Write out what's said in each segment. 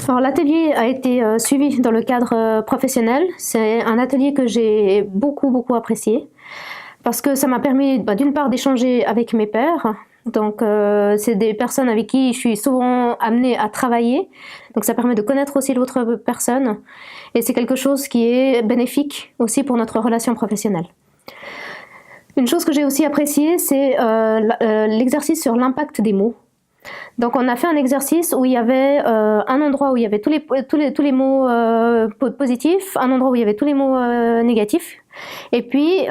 Alors l'atelier a été suivi dans le cadre professionnel. C'est un atelier que j'ai beaucoup apprécié parce que ça m'a permis d'une part d'échanger avec mes pairs. Donc c'est des personnes avec qui je suis souvent amenée à travailler. Donc ça permet de connaître aussi l'autre personne et c'est quelque chose qui est bénéfique aussi pour notre relation professionnelle. Une chose que j'ai aussi appréciée, c'est l'exercice sur l'impact des mots. Donc on a fait un exercice où il y avait un endroit où il y avait tous les mots positifs, un endroit où il y avait tous les mots négatifs. Et puis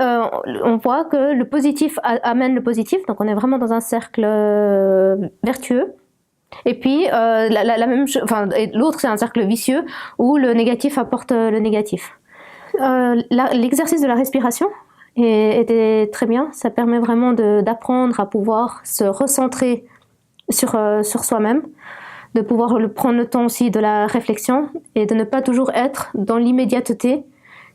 on voit que le positif amène le positif, donc on est vraiment dans un cercle vertueux. Et puis l'autre c'est un cercle vicieux où le négatif apporte le négatif. L'exercice de la respiration était très bien, ça permet vraiment d'apprendre à pouvoir se recentrer sur soi-même, de pouvoir prendre le temps aussi de la réflexion et de ne pas toujours être dans l'immédiateté,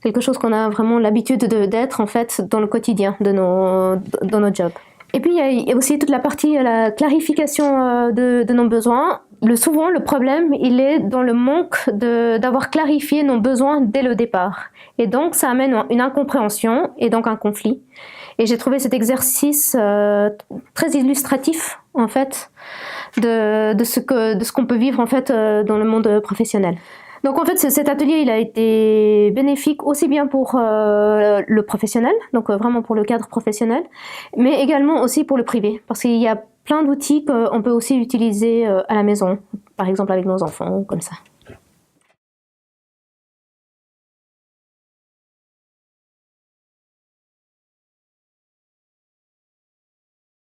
quelque chose qu'on a vraiment l'habitude d'être en fait dans le quotidien dans nos jobs. Et puis il y a aussi toute la partie la clarification de nos besoins. Souvent le problème il est dans le manque d'avoir clarifié nos besoins dès le départ. Et donc ça amène une incompréhension et donc un conflit. Et j'ai trouvé cet exercice très illustratif en fait de ce qu'on peut vivre en fait dans le monde professionnel. Donc en fait cet atelier il a été bénéfique aussi bien pour le professionnel, donc vraiment pour le cadre professionnel, mais également aussi pour le privé, parce qu'il y a plein d'outils qu'on peut aussi utiliser à la maison, par exemple avec nos enfants, comme ça.